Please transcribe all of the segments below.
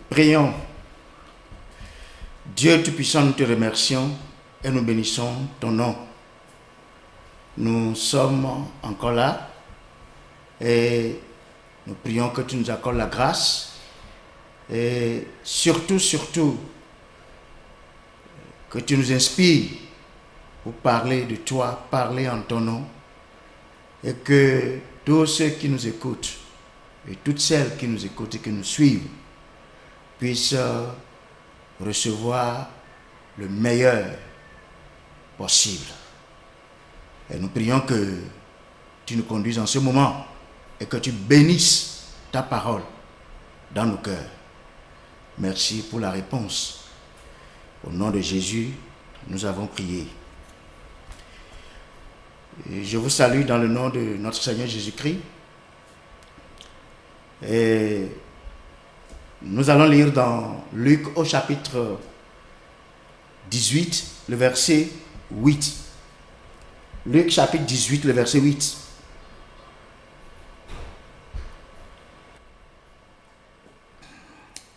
Prions. Dieu Tout-Puissant, nous te remercions et nous bénissons ton nom. Nous sommes encore là et nous prions que tu nous accordes la grâce et surtout, que tu nous inspires pour parler de toi, parler en ton nom et que tous ceux qui nous écoutent et toutes celles qui nous écoutent et qui nous suivent puissent recevoir le meilleur possible. Et nous prions que tu nous conduises en ce moment et que tu bénisses ta parole dans nos cœurs. Merci pour la réponse. Au nom de Jésus, nous avons prié. Et je vous salue dans le nom de notre Seigneur Jésus-Christ. Et nous allons lire dans Luc au chapitre 18, le verset 8. Luc chapitre 18, le verset 8.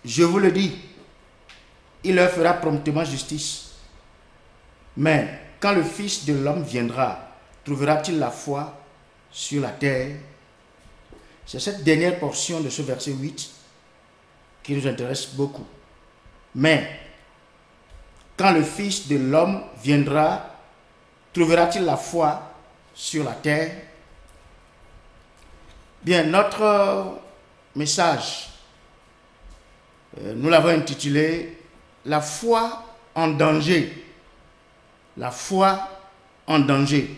Je vous le dis, il leur fera promptement justice. Mais quand le Fils de l'homme viendra, trouvera-t-il la foi sur la terre? C'est cette dernière portion de ce verset 8 qui nous intéresse beaucoup. Mais quand le Fils de l'homme viendra, trouvera-t-il la foi sur la terre? Bien, notre message, nous l'avons intitulé « La foi en danger ». La foi en danger.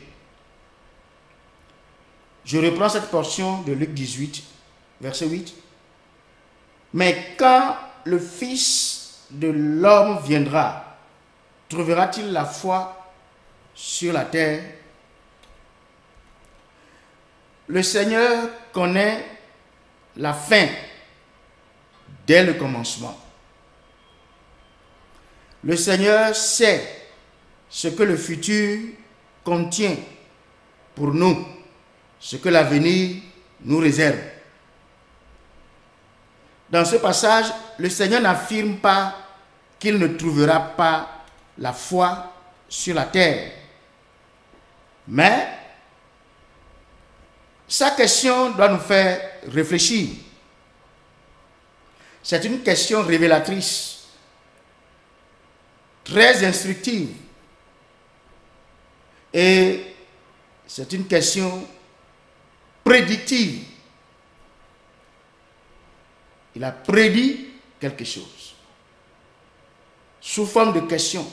Je reprends cette portion de Luc 18, verset 8. Mais quand le Fils de l'homme viendra, trouvera-t-il la foi sur la terre? Le Seigneur connaît la fin dès le commencement. Le Seigneur sait ce que le futur contient pour nous, ce que l'avenir nous réserve. Dans ce passage, le Seigneur n'affirme pas qu'il ne trouvera pas la foi sur la terre. Mais sa question doit nous faire réfléchir. C'est une question révélatrice, très instructive. Et c'est une question prédictive. Il a prédit quelque chose sous forme de question.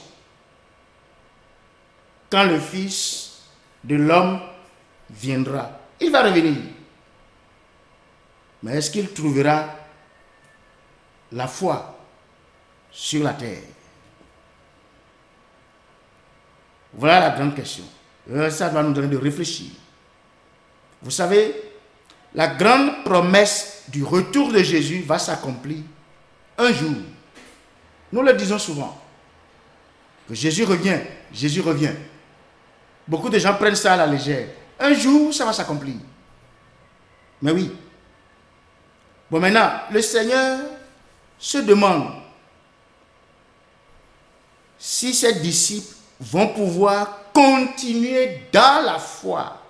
Quand le Fils de l'homme viendra, il va revenir. Mais est-ce qu'il trouvera la foi sur la terre? Voilà la grande question. Ça va nous donner de réfléchir. Vous savez, la grande promesse du retour de Jésus va s'accomplir un jour. Nous le disons souvent, que Jésus revient, Jésus revient. Beaucoup de gens prennent ça à la légère. Un jour, ça va s'accomplir. Mais oui. Bon, maintenant, le Seigneur se demande si ses disciples vont pouvoir continuer dans la foi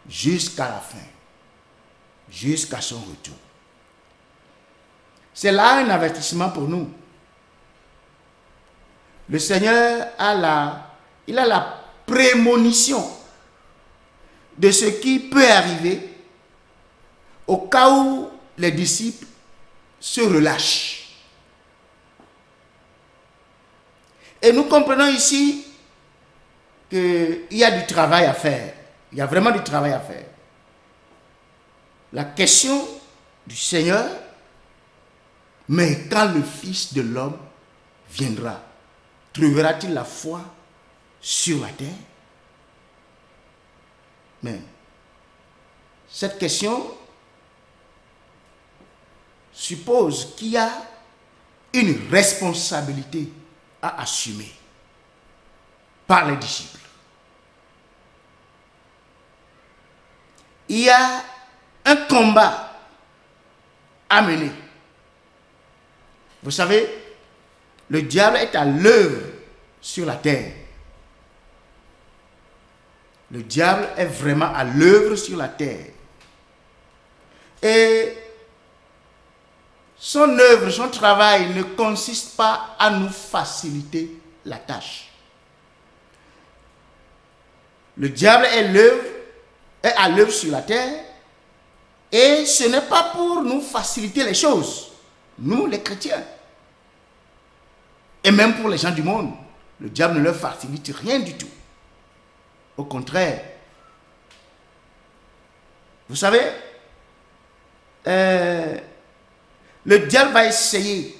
jusqu'à la fin, jusqu'à son retour. C'est là un avertissement pour nous. Le Seigneur a la prémonition de ce qui peut arriver au cas où les disciples se relâchent. Et nous comprenons ici qu'il y a du travail à faire. Il y a vraiment du travail à faire. La question du Seigneur, mais quand le Fils de l'homme viendra, trouvera-t-il la foi sur la terre? Mais cette question suppose qu'il y a une responsabilité à assumer par les disciples. Il y a un combat à mener. Vous savez, le diable est à l'œuvre sur la terre. Le diable est vraiment à l'œuvre sur la terre. Et son œuvre, son travail ne consiste pas à nous faciliter la tâche. Le diable est à l'œuvre sur la terre et ce n'est pas pour nous faciliter les choses, nous les chrétiens. Et même pour les gens du monde, le diable ne leur facilite rien du tout. Au contraire, vous savez, le diable va essayer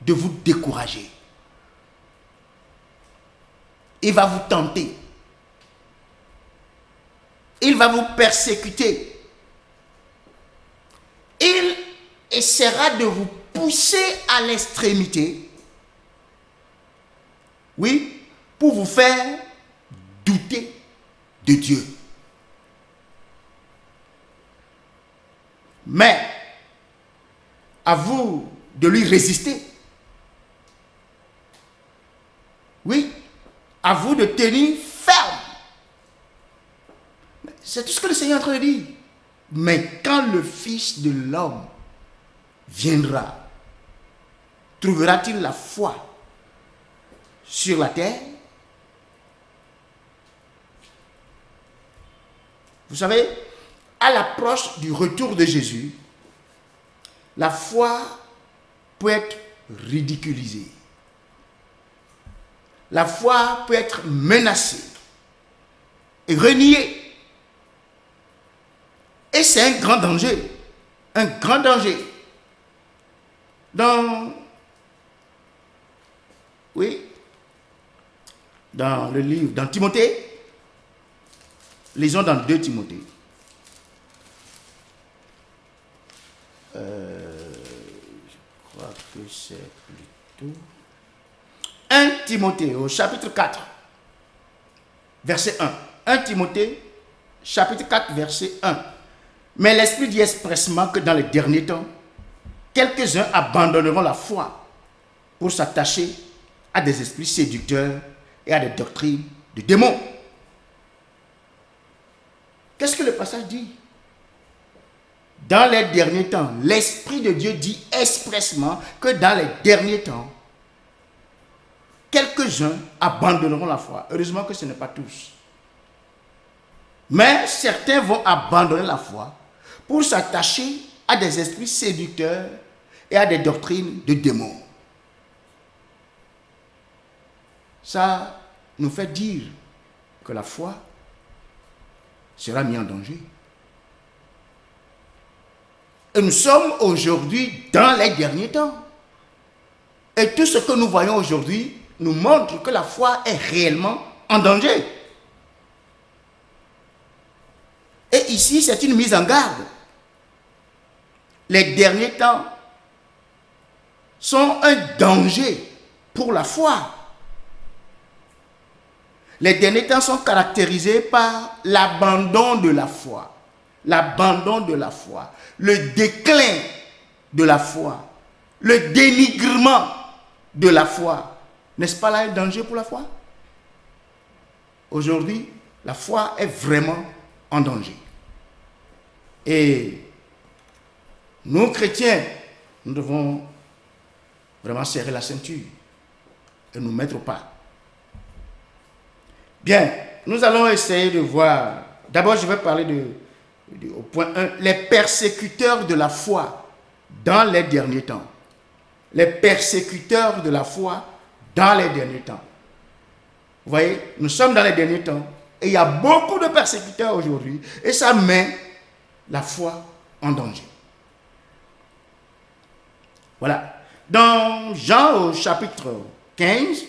de vous décourager. Il va vous tenter. Il va vous persécuter. Il essaiera de vous pousser à l'extrémité. Oui, pour vous faire douter de Dieu. Mais à vous de lui résister. Oui, à vous de tenir ferme. C'est tout ce que le Seigneur est en train de dire. Mais quand le Fils de l'homme viendra, trouvera-t-il la foi sur la terre? Vous savez, à l'approche du retour de Jésus, la foi peut être ridiculisée. La foi peut être menacée et reniée. Et c'est un grand danger. Un grand danger. Dans le livre, dans Timothée, lisons dans 2 Timothée. Je crois que c'est plutôt 1 Timothée au chapitre 4, verset 1. 1 Timothée, chapitre 4, verset 1. Mais l'Esprit dit expressément que dans les derniers temps, quelques-uns abandonneront la foi pour s'attacher à des esprits séducteurs et à des doctrines de démons. Qu'est-ce que le passage dit? Dans les derniers temps, l'Esprit de Dieu dit expressément que dans les derniers temps, quelques-uns abandonneront la foi. Heureusement que ce n'est pas tous. Mais certains vont abandonner la foi pour s'attacher à des esprits séducteurs et à des doctrines de démons. Ça nous fait dire que la foi sera mise en danger. Et nous sommes aujourd'hui dans les derniers temps. Et tout ce que nous voyons aujourd'hui nous montre que la foi est réellement en danger. Et ici, c'est une mise en garde. Les derniers temps sont un danger pour la foi. Les derniers temps sont caractérisés par l'abandon de la foi. L'abandon de la foi. Le déclin de la foi. Le dénigrement de la foi. N'est-ce pas là un danger pour la foi? Aujourd'hui, la foi est vraiment en danger. Et nous, chrétiens, nous devons vraiment serrer la ceinture et nous mettre au pas. Bien, nous allons essayer de voir. D'abord, je vais parler au point 1, les persécuteurs de la foi dans les derniers temps. Les persécuteurs de la foi dans les derniers temps. Vous voyez, nous sommes dans les derniers temps et il y a beaucoup de persécuteurs aujourd'hui et ça met la foi en danger. Voilà. Dans Jean au chapitre 15,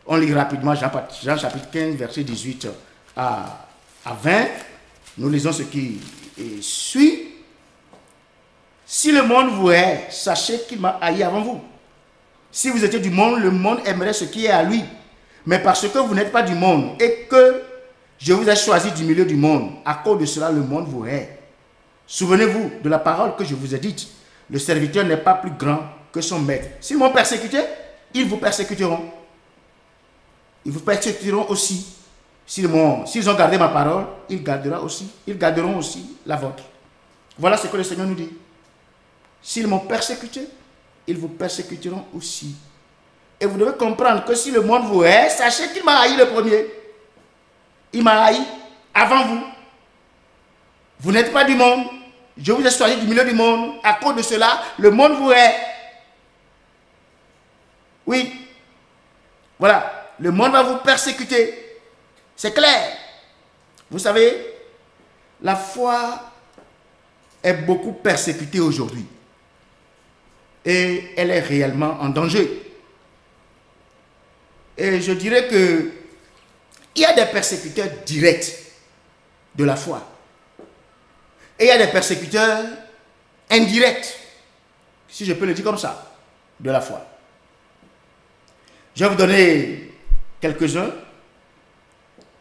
on lit rapidement Jean chapitre 15, verset 18 à 20. Nous lisons ce qui suit. Si le monde vous hait, sachez qu'il m'a haï avant vous. Si vous étiez du monde, le monde aimerait ce qui est à lui. Mais parce que vous n'êtes pas du monde et que je vous ai choisi du milieu du monde, à cause de cela, le monde vous hait. Souvenez-vous de la parole que je vous ai dite. Le serviteur n'est pas plus grand que son maître. S'ils m'ont persécuté, ils vous persécuteront. Ils vous persécuteront aussi. S'ils ont gardé ma parole, ils garderont aussi la vôtre. Voilà ce que le Seigneur nous dit. S'ils m'ont persécuté, ils vous persécuteront aussi. Et vous devez comprendre que si le monde vous hait, sachez qu'il m'a haï le premier. Il m'a haï avant vous. Vous n'êtes pas du monde. Je vous ai choisi du milieu du monde. À cause de cela, le monde vous hait. Oui. Voilà. Le monde va vous persécuter. C'est clair. Vous savez, la foi est beaucoup persécutée aujourd'hui. Et elle est réellement en danger. Et je dirais que il y a des persécuteurs directs de la foi. Et il y a des persécuteurs indirects, si je peux le dire comme ça, de la foi. Je vais vous donner quelques-uns.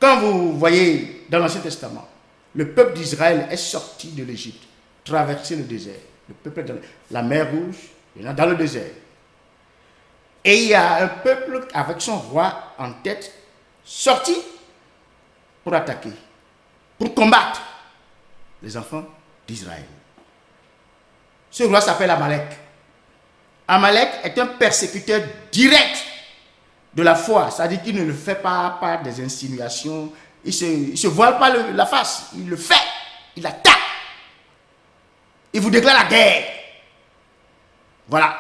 Quand vous voyez dans l'Ancien Testament, le peuple d'Israël est sorti de l'Égypte, traversé le désert. Le peuple de la mer Rouge, il est dans le désert. Et il y a un peuple avec son roi en tête, sorti pour attaquer, pour combattre les enfants d'Israël. Ce roi s'appelle Amalek. Amalek est un persécuteur direct de la foi. C'est-à-dire qu'il ne le fait pas par des insinuations. Il ne se voile pas la face. Il le fait. Il attaque. Il vous déclare la guerre. Voilà.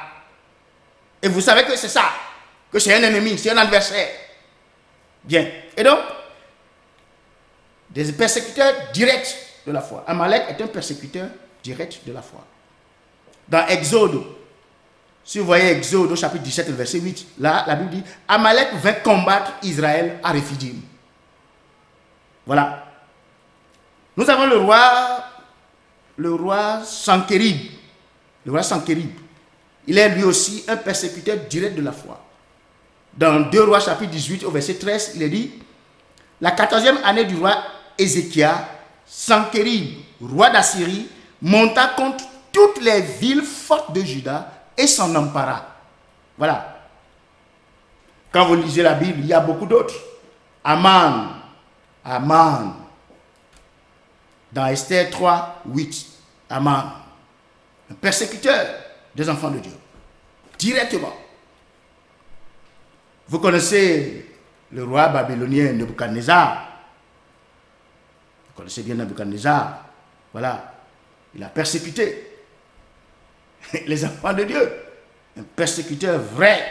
Et vous savez que c'est ça. Que c'est un ennemi, c'est un adversaire. Bien. Et donc, des persécuteurs directs de la foi. Amalek est un persécuteur direct de la foi. Dans Exode, si vous voyez Exode au chapitre 17, verset 8, là, la Bible dit, Amalek vint combattre Israël à Rephidim. Voilà. Nous avons le roi Sankérib. Le roi Sankérib. Il est lui aussi un persécuteur direct de la foi. Dans 2 Rois chapitre 18 au verset 13, il est dit, la 14e année du roi Ézéchias, Sankérib, roi d'Assyrie, monta contre toutes les villes fortes de Juda et s'en empara. Voilà. Quand vous lisez la Bible, il y a beaucoup d'autres. Aman. Dans Esther 3, 8. Aman. Un persécuteur des enfants de Dieu. Directement. Vous connaissez le roi babylonien Nebuchadnezzar. Vous connaissez bien Nebuchadnezzar. Voilà. Il a persécuté les enfants de Dieu. Un persécuteur vrai.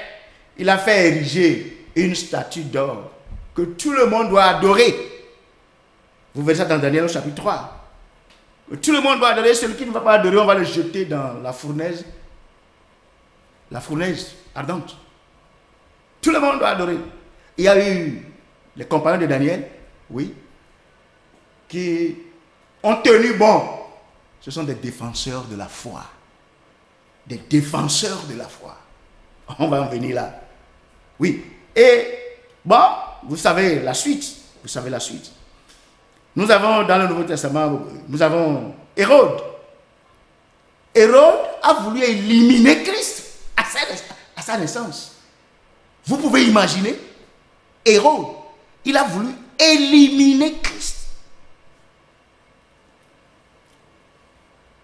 Il a fait ériger une statue d'or que tout le monde doit adorer. Vous verrez ça dans Daniel au chapitre 3. Que tout le monde doit adorer. Celui qui ne va pas adorer, on va le jeter dans la fournaise. La fournaise ardente. Tout le monde doit adorer. Il y a eu les compagnons de Daniel, oui, qui ont tenu bon. Ce sont des défenseurs de la foi. Des défenseurs de la foi. On va en venir là. Oui. Et bon, vous savez la suite. Vous savez la suite. Nous avons dans le Nouveau Testament, nous avons Hérode. Hérode a voulu éliminer Christ à sa naissance. Vous pouvez imaginer, Hérode, il a voulu éliminer Christ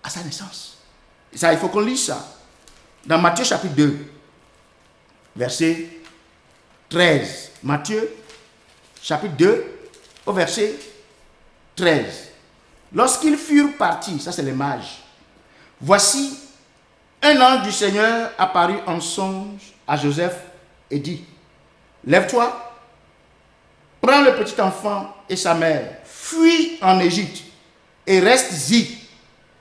à sa naissance. Ça, il faut qu'on lise ça. Dans Matthieu chapitre 2, verset 13. Matthieu chapitre 2, au verset 13. Lorsqu'ils furent partis, ça c'est les mages, voici, un ange du Seigneur apparut en songe à Joseph et dit, lève-toi, prends le petit enfant et sa mère, fuis en Égypte et reste-y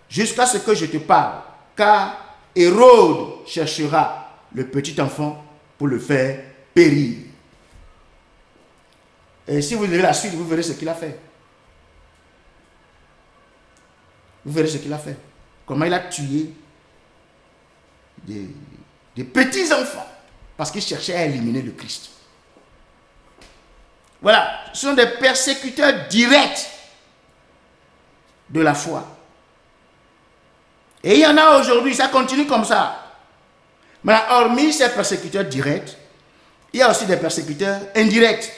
jusqu'à ce que je te parle, car Hérode cherchera le petit enfant pour le faire périr. Et si vous lisez la suite, vous verrez ce qu'il a fait. Vous verrez ce qu'il a fait. Comment il a tué des petits enfants parce qu'il cherchait à éliminer le Christ. Voilà, ce sont des persécuteurs directs de la foi. Et il y en a aujourd'hui, ça continue comme ça. Mais hormis ces persécuteurs directs, il y a aussi des persécuteurs indirects.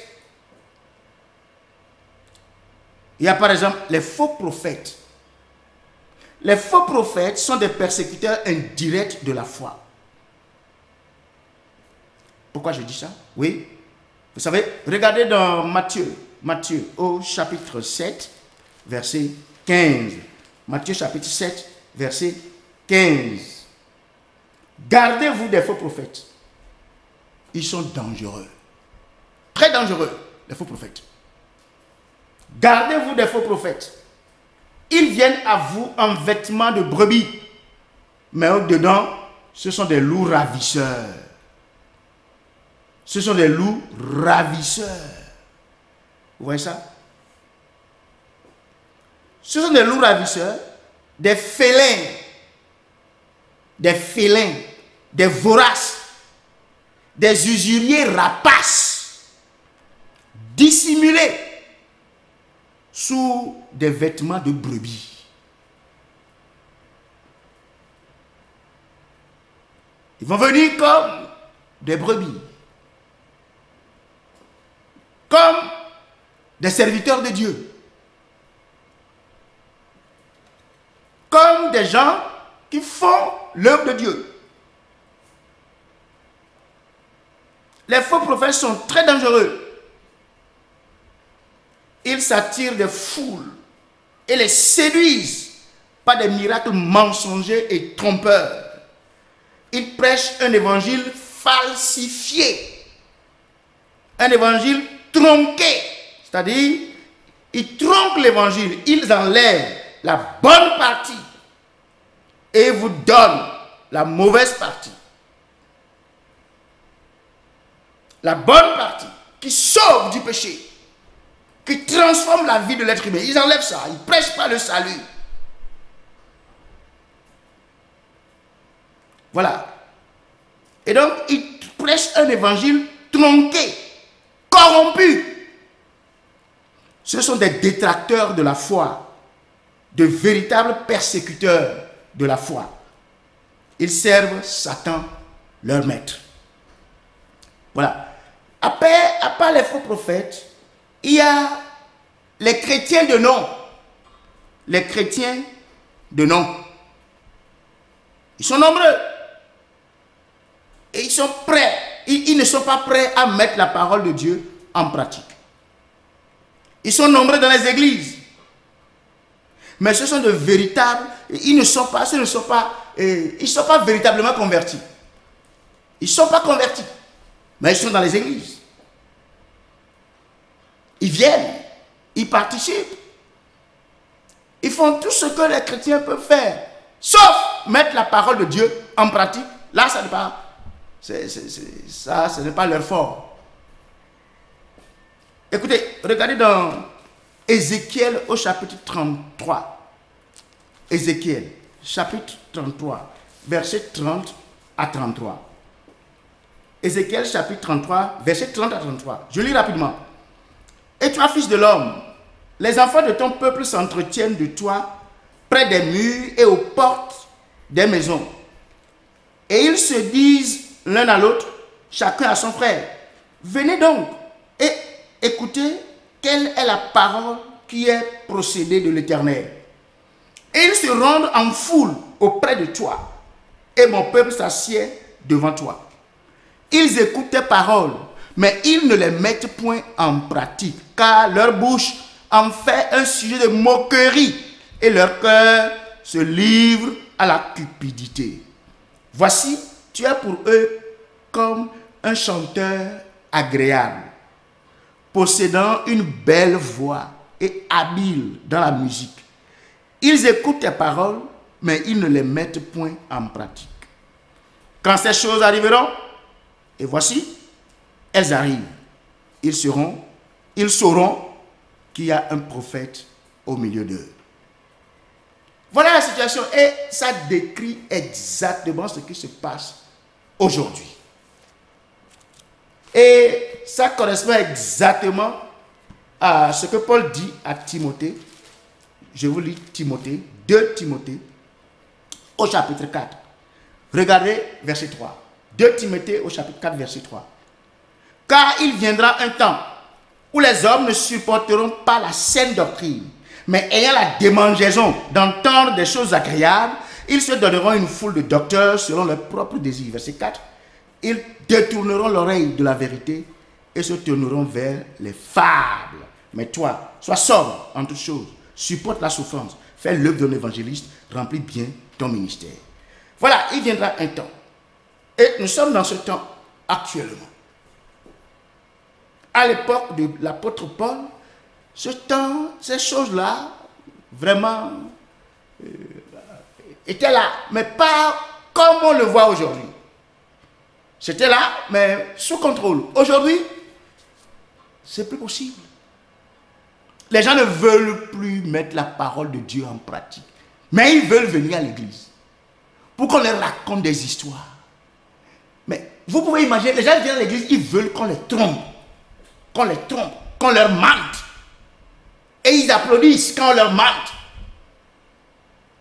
Il y a par exemple les faux prophètes. Les faux prophètes sont des persécuteurs indirects de la foi. Pourquoi je dis ça? Oui. Vous savez, regardez dans Matthieu au chapitre 7, verset 15. Matthieu chapitre 7, verset 15. Gardez-vous des faux prophètes. Ils sont dangereux. Très dangereux, les faux prophètes. Gardez-vous des faux prophètes. Ils viennent à vous en vêtements de brebis. Mais au-dedans, ce sont des loups ravisseurs. Ce sont des loups ravisseurs. Vous voyez ça? Ce sont des loups ravisseurs, des félins, des voraces, des usuriers rapaces, dissimulés sous des vêtements de brebis. Ils vont venir comme des brebis, comme des serviteurs de Dieu, comme des gens qui font l'œuvre de Dieu. Les faux prophètes sont très dangereux. Ils s'attirent des foules et les séduisent par des miracles mensongers et trompeurs. Ils prêchent un évangile falsifié, un évangile tronqué, c'est-à-dire ils tronquent l'évangile, ils enlèvent la bonne partie et vous donnent la mauvaise partie. La bonne partie qui sauve du péché, qui transforme la vie de l'être humain. Ils enlèvent ça, ils ne prêchent pas le salut. Voilà. Et donc, ils prêchent un évangile tronqué, corrompu. Ce sont des détracteurs de la foi, de véritables persécuteurs de la foi. Ils servent Satan, leur maître. Voilà. À part les faux prophètes, il y a les chrétiens de nom. Les chrétiens de nom. Ils sont nombreux. Et ils sont prêts. Ils ne sont pas prêts à mettre la parole de Dieu en pratique. Ils sont nombreux dans les églises. Mais ce sont de véritables. Ils ne sont pas véritablement convertis. Ils ne sont pas convertis. Mais ils sont dans les églises. Ils viennent. Ils participent. Ils font tout ce que les chrétiens peuvent faire. Sauf mettre la parole de Dieu en pratique. Là, ça n'est pas... ce n'est pas leur fort. Écoutez, regardez dans Ézéchiel au chapitre 33. Ézéchiel, chapitre 33, versets 30 à 33. Ézéchiel, chapitre 33, versets 30 à 33. Je lis rapidement. Et toi, fils de l'homme, les enfants de ton peuple s'entretiennent de toi près des murs et aux portes des maisons. Et ils se disent l'un à l'autre, chacun à son frère, venez donc et écoutez quelle est la parole qui est procédée de l'Éternel. Et ils se rendent en foule auprès de toi, et mon peuple s'assied devant toi. Ils écoutent tes paroles, mais ils ne les mettent point en pratique, car leur bouche en fait un sujet de moquerie, et leur cœur se livre à la cupidité. Voici, tu es pour eux comme un chanteur agréable, possédant une belle voix et habiles dans la musique. Ils écoutent tes paroles, mais ils ne les mettent point en pratique. Quand ces choses arriveront, et voici, elles arrivent, ils sauront qu'il y a un prophète au milieu d'eux. Voilà la situation et ça décrit exactement ce qui se passe aujourd'hui. Et ça correspond exactement à ce que Paul dit à Timothée. Je vous lis Timothée, 2 Timothée, au chapitre 4. Regardez verset 3. 2 Timothée au chapitre 4, verset 3. Car il viendra un temps où les hommes ne supporteront pas la saine doctrine, mais ayant la démangeaison d'entendre des choses agréables, ils se donneront une foule de docteurs selon leurs propres désirs. Verset 4. Ils détourneront l'oreille de la vérité et se tourneront vers les fables. Mais toi, sois sobre en toutes choses, supporte la souffrance, fais l'œuvre d'un évangéliste, remplis bien ton ministère. Voilà, il viendra un temps. Et nous sommes dans ce temps actuellement. À l'époque de l'apôtre Paul, ce temps, ces choses-là, vraiment, étaient là, mais pas comme on le voit aujourd'hui. C'était là, mais sous contrôle. Aujourd'hui, c'est plus possible. Les gens ne veulent plus mettre la parole de Dieu en pratique. Mais ils veulent venir à l'église pour qu'on leur raconte des histoires. Mais vous pouvez imaginer, les gens viennent à l'église, ils veulent qu'on les trompe. Qu'on les trompe, qu'on leur mente. Et ils applaudissent quand on leur mente.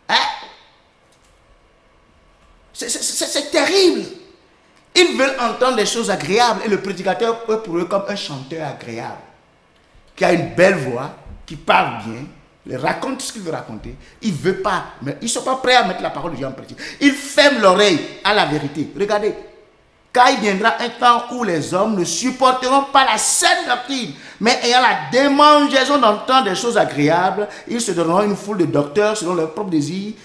Hein? C'est terrible. Ils veulent entendre des choses agréables et le prédicateur est pour eux comme un chanteur agréable qui a une belle voix, qui parle bien, il raconte ce qu'il veut raconter. Il ne veut pas, mais ils ne sont pas prêts à mettre la parole de Dieu en pratique. Ils ferment l'oreille à la vérité. Regardez, car il viendra un temps où les hommes ne supporteront pas la saine doctrine, mais ayant la démangeaison d'entendre des choses agréables, ils se donneront une foule de docteurs selon leurs propres désirs,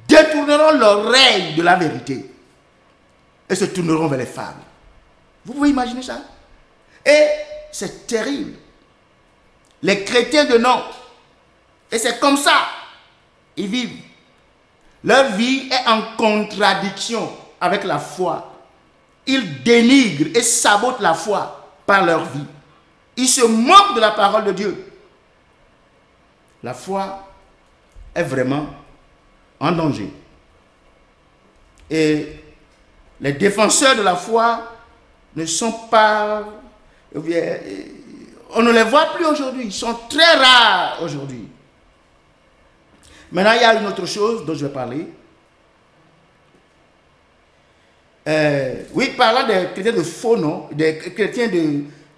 détourneront l'oreille de la vérité et se tourneront vers les fables. Vous pouvez imaginer ça? Et c'est terrible. Les chrétiens de nom, et c'est comme ça, ils vivent. Leur vie est en contradiction avec la foi. Ils dénigrent et sabotent la foi par leur vie. Ils se moquent de la parole de Dieu. La foi est vraiment en danger. Et les défenseurs de la foi ne sont pas... On ne les voit plus aujourd'hui. Ils sont très rares aujourd'hui. Maintenant, il y a une autre chose dont je vais parler. Oui, parlant des chrétiens de faux noms, des chrétiens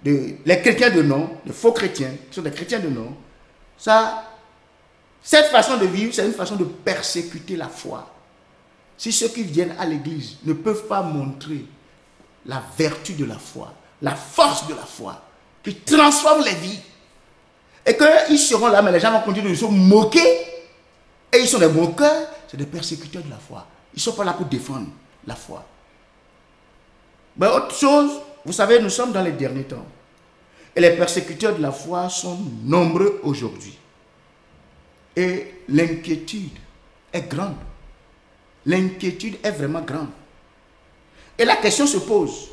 les chrétiens de nom, de faux chrétiens, qui sont des chrétiens de nom, cette façon de vivre, c'est une façon de persécuter la foi. Si ceux qui viennent à l'église ne peuvent pas montrer la vertu de la foi, la force de la foi, qui transforme les vies, et qu'ils seront là, mais les gens vont continuer de se moquer, et ils sont des moqueurs, c'est des persécuteurs de la foi. Ils ne sont pas là pour défendre la foi. Mais autre chose, vous savez, nous sommes dans les derniers temps. Et les persécuteurs de la foi sont nombreux aujourd'hui. Et l'inquiétude est grande. L'inquiétude est vraiment grande. Et la question se pose.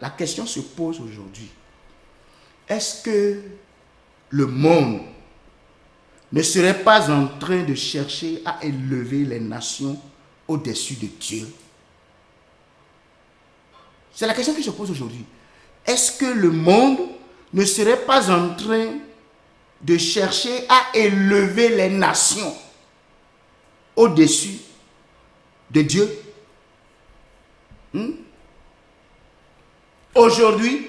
La question se pose aujourd'hui. Est-ce que le monde ne serait pas en train de chercher à élever les nations au-dessus de Dieu? C'est la question qui se pose aujourd'hui. Est-ce que le monde ne serait pas en train de chercher à élever les nations au-dessus de Dieu? Aujourd'hui,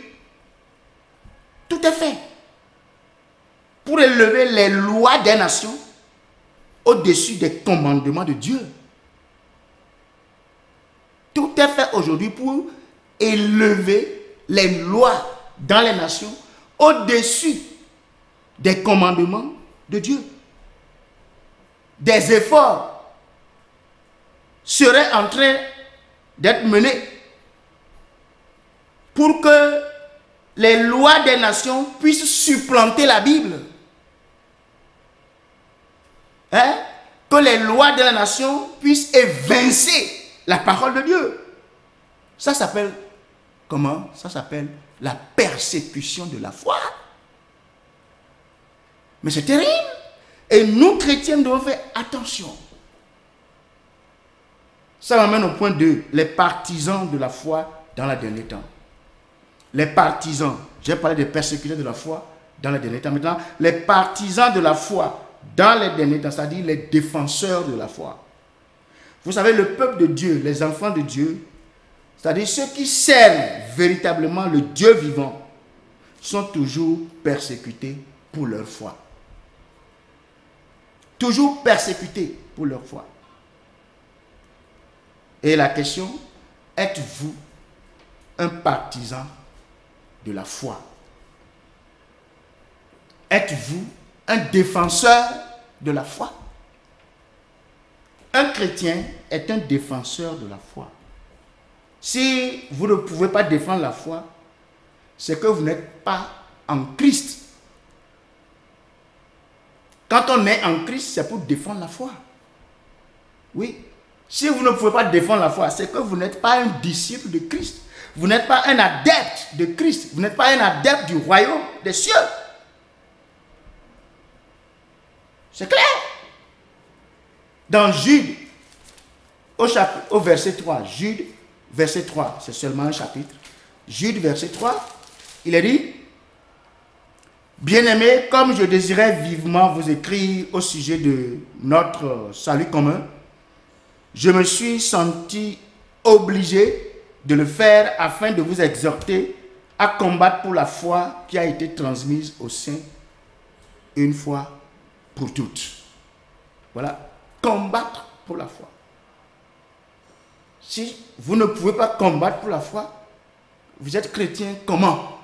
tout est fait pour élever les lois des nations au-dessus des commandements de Dieu. Tout est fait aujourd'hui pour élever les lois dans les nations au-dessus des commandements de Dieu. Des efforts seraient en train d'être menés pour que les lois des nations puissent supplanter la Bible. Hein? Que les lois de la nation puissent évincer la parole de Dieu. Ça s'appelle comment? Ça s'appelle la persécution de la foi. Mais c'est terrible. Et nous, chrétiens, devons faire attention. Ça m'amène au point 2. Les partisans de la foi dans les derniers temps. Les partisans. J'ai parlé des persécuteurs de la foi dans les derniers temps. Maintenant, les partisans de la foi dans les derniers temps, c'est-à-dire les défenseurs de la foi. Vous savez, le peuple de Dieu, les enfants de Dieu, c'est-à-dire ceux qui servent véritablement le Dieu vivant, sont toujours persécutés pour leur foi. Toujours persécutés pour leur foi. Et la question, êtes-vous un partisan de la foi? Êtes-vous un défenseur de la foi? Un chrétien est un défenseur de la foi. Si vous ne pouvez pas défendre la foi, c'est que vous n'êtes pas en Christ. Quand on est en Christ, c'est pour défendre la foi. Oui. Si vous ne pouvez pas défendre la foi, c'est que vous n'êtes pas un disciple de Christ. Vous n'êtes pas un adepte de Christ. Vous n'êtes pas un adepte du royaume des cieux. C'est clair. Dans Jude, au verset 3, Jude, verset 3, c'est seulement un chapitre. Jude, verset 3, il est dit: bien-aimés, comme je désirais vivement vous écrire au sujet de notre salut commun, je me suis senti obligé de le faire afin de vous exhorter à combattre pour la foi qui a été transmise aux saints une fois pour toutes. Voilà, combattre pour la foi. Si vous ne pouvez pas combattre pour la foi, vous êtes chrétien comment?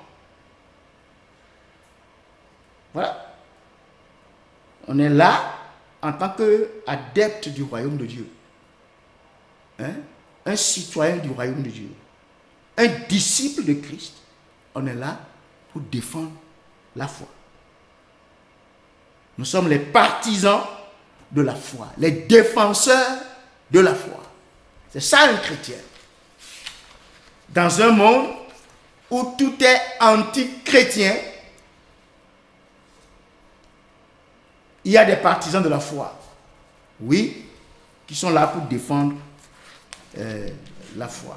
Voilà. On est là en tant qu'adepte du royaume de Dieu. Hein? Un citoyen du royaume de Dieu. Un disciple de Christ. On est là pour défendre la foi. Nous sommes les partisans de la foi. Les défenseurs de la foi. C'est ça un chrétien. Dans un monde où tout est anti-chrétien, il y a des partisans de la foi, oui, qui sont là pour défendre la foi.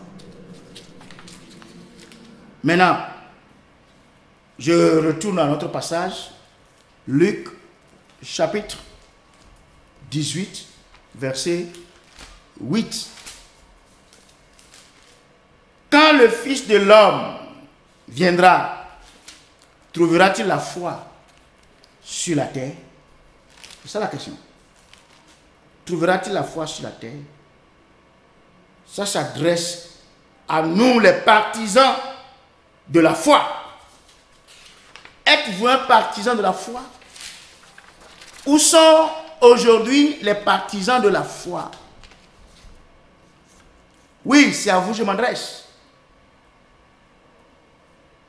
Maintenant, je retourne à notre passage, Luc, chapitre 18, verset 8. Quand le Fils de l'homme viendra, trouvera-t-il la foi sur la terre? C'est ça la question. Trouvera-t-il la foi sur la terre? Ça s'adresse à nous, les partisans de la foi. Êtes-vous un partisan de la foi? Où sont aujourd'hui les partisans de la foi? Oui, c'est à vous que je m'adresse.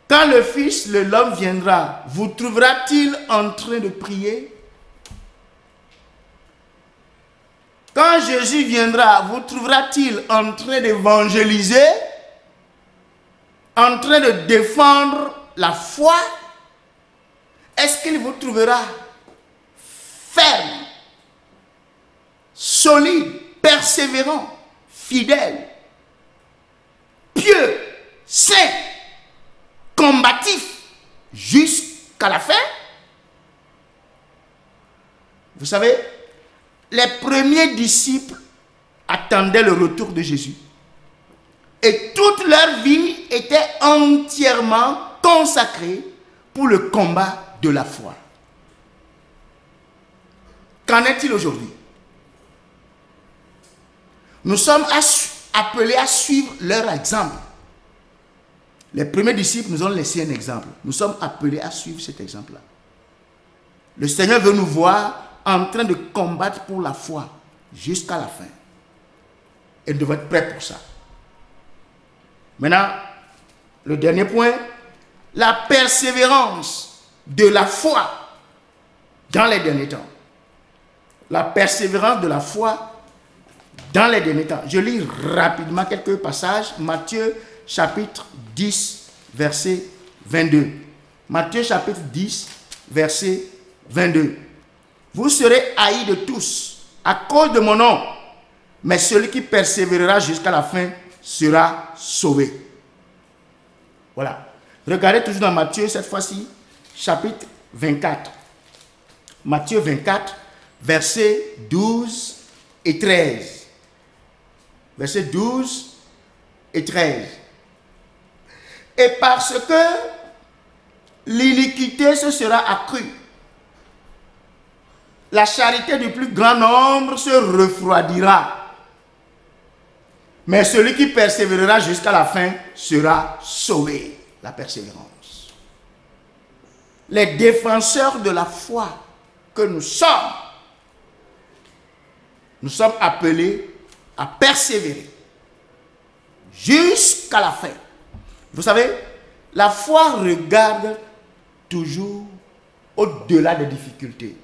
Quand le Fils de l'homme viendra, vous trouvera-t-il en train de prier? Quand Jésus viendra, vous trouvera-t-il en train d'évangéliser? En train de défendre la foi? Est-ce qu'il vous trouvera ferme, solide, persévérant, fidèle, pieux, saint, combatif jusqu'à la fin? Vous savez, les premiers disciples attendaient le retour de Jésus. Et toute leur vie était entièrement consacrée pour le combat de la foi. Qu'en est-il aujourd'hui? Nous sommes appelés à suivre leur exemple. Les premiers disciples nous ont laissé un exemple. Nous sommes appelés à suivre cet exemple-là. Le Seigneur veut nous voir en train de combattre pour la foi jusqu'à la fin. Et nous devons être prêts pour ça. Maintenant, le dernier point, la persévérance de la foi dans les derniers temps. La persévérance de la foi dans les derniers temps. Je lis rapidement quelques passages. Matthieu chapitre 10, verset 22. Matthieu chapitre 10, verset 22. Vous serez haïs de tous à cause de mon nom, mais celui qui persévérera jusqu'à la fin sera sauvé. Voilà. Regardez toujours dans Matthieu, cette fois-ci, chapitre 24. Matthieu 24, versets 12 et 13. Versets 12 et 13. Et parce que l'iniquité se sera accrue, la charité du plus grand nombre se refroidira. Mais celui qui persévérera jusqu'à la fin sera sauvé. La persévérance. Les défenseurs de la foi que nous sommes appelés à persévérer jusqu'à la fin. Vous savez, la foi regarde toujours au-delà des difficultés,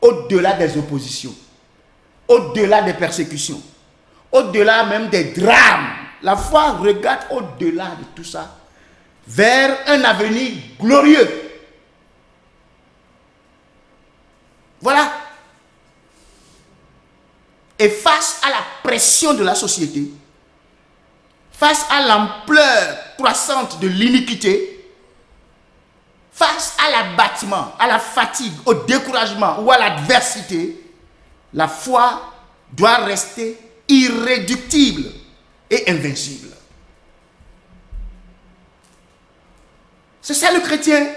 au-delà des oppositions, au-delà des persécutions, au-delà même des drames. La foi regarde au-delà de tout ça, vers un avenir glorieux. Voilà. Et face à la pression de la société, face à l'ampleur croissante de l'iniquité, face à l'abattement, à la fatigue, au découragement ou à l'adversité, la foi doit rester irréductible et invincible. C'est ça le chrétien.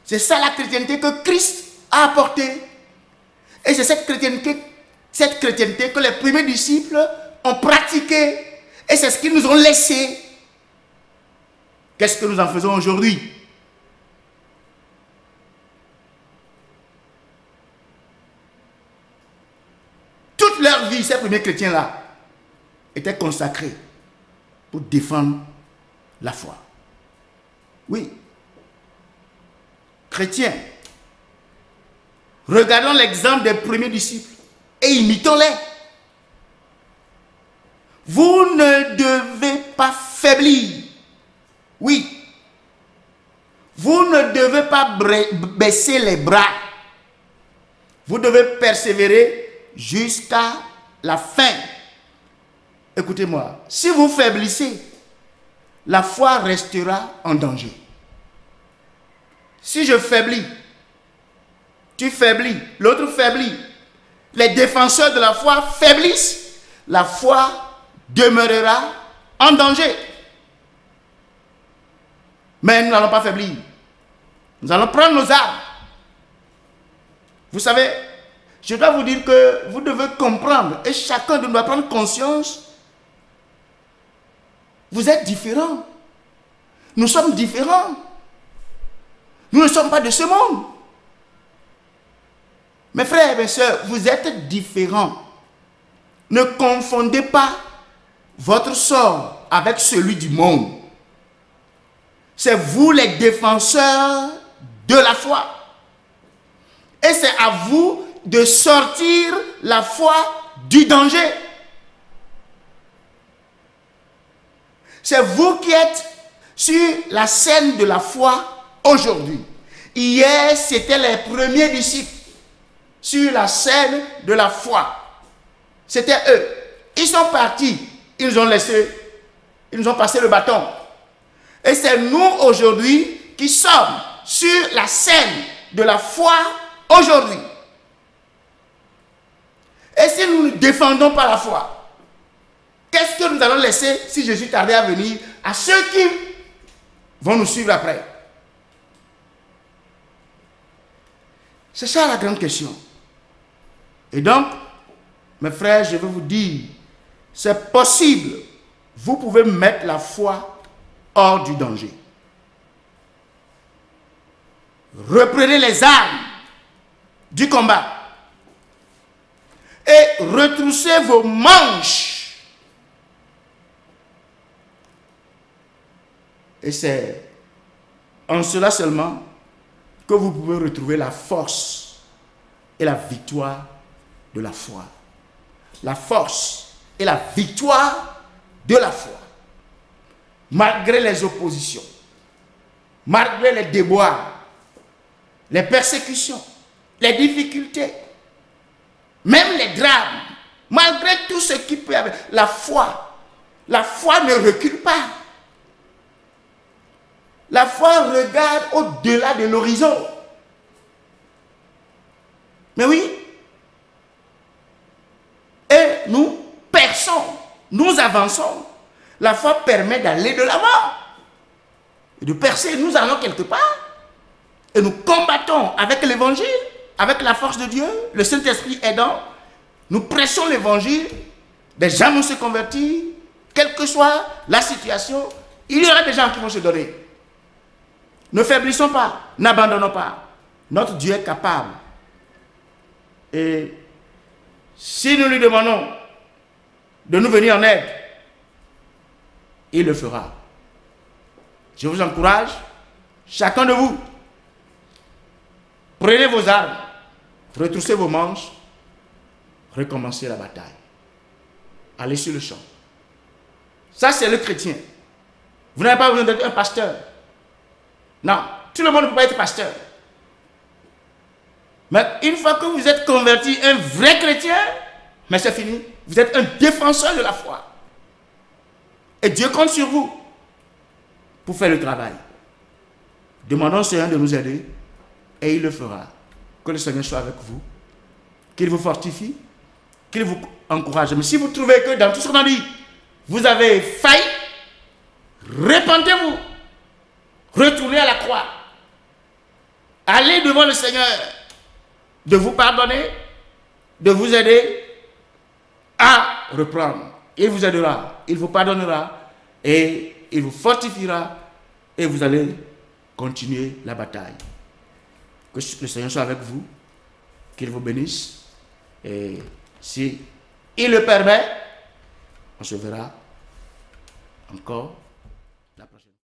C'est ça la chrétienté que Christ a apportée. Et c'est cette chrétienté que les premiers disciples ont pratiquée. Et c'est ce qu'ils nous ont laissé. Qu'est-ce que nous en faisons aujourd'hui? Toute leur vie, ces premiers chrétiens-là étaient consacrés pour défendre la foi. Oui. Chrétiens, regardons l'exemple des premiers disciples et imitons-les. Vous ne devez pas faiblir. Oui. Vous ne devez pas baisser les bras. Vous devez persévérer jusqu'à la fin. Écoutez-moi, si vous faiblissez, la foi restera en danger. Si je faiblis, tu faiblis, l'autre faiblit, les défenseurs de la foi faiblissent, la foi demeurera en danger. Mais nous n'allons pas faiblir. Nous allons prendre nos armes. Vous savez, je dois vous dire que vous devez comprendre, et chacun de nous doit prendre conscience. Vous êtes différents. Nous sommes différents. Nous ne sommes pas de ce monde. Mes frères et mes sœurs, vous êtes différents. Ne confondez pas votre sort avec celui du monde. C'est vous les défenseurs de la foi. Et c'est à vous de sortir la foi du danger. C'est vous qui êtes sur la scène de la foi aujourd'hui. Hier, c'était les premiers disciples sur la scène de la foi. C'était eux. Ils sont partis. Ils nous ont laissé. Ils nous ont passé le bâton. Et c'est nous aujourd'hui qui sommes sur la scène de la foi aujourd'hui. Et si nous ne défendons pas la foi, qu'est-ce que nous allons laisser si Jésus tardait à venir à ceux qui vont nous suivre après? C'est ça la grande question. Et donc, mes frères, je veux vous dire, c'est possible. Vous pouvez mettre la foi hors du danger. Reprenez les armes du combat et retroussez vos manches. Et c'est en cela seulement que vous pouvez retrouver la force et la victoire de la foi. La force et la victoire de la foi. Malgré les oppositions, malgré les déboires, les persécutions, les difficultés, même les drames, malgré tout ce qui peut avoir, la foi ne recule pas. La foi regarde au-delà de l'horizon. Mais oui. Et nous perçons, nous avançons. La foi permet d'aller de l'avant. Et de percer, nous allons quelque part. Et nous combattons avec l'évangile, avec la force de Dieu, le Saint-Esprit aidant. Nous prêchons l'évangile. Des gens vont se convertir, quelle que soit la situation. Il y aura des gens qui vont se donner. Ne faiblissons pas, n'abandonnons pas. Notre Dieu est capable. Et si nous lui demandons de nous venir en aide, il le fera. Je vous encourage, chacun de vous, prenez vos armes, retroussez vos manches, recommencez la bataille. Allez sur le champ. Ça, c'est le chrétien. Vous n'avez pas besoin d'être un pasteur. Non, tout le monde ne peut pas être pasteur. Mais une fois que vous êtes converti, un vrai chrétien, mais c'est fini. Vous êtes un défenseur de la foi. Et Dieu compte sur vous pour faire le travail. Demandons au Seigneur de nous aider et il le fera. Que le Seigneur soit avec vous, qu'il vous fortifie, qu'il vous encourage. Mais si vous trouvez que dans tout ce qu'on a dit, vous avez failli, répentez-vous. Retournez à la croix. Allez devant le Seigneur de vous pardonner, de vous aider à reprendre. Il vous aidera, il vous pardonnera et il vous fortifiera et vous allez continuer la bataille. Que le Seigneur soit avec vous, qu'il vous bénisse et si il le permet, on se verra encore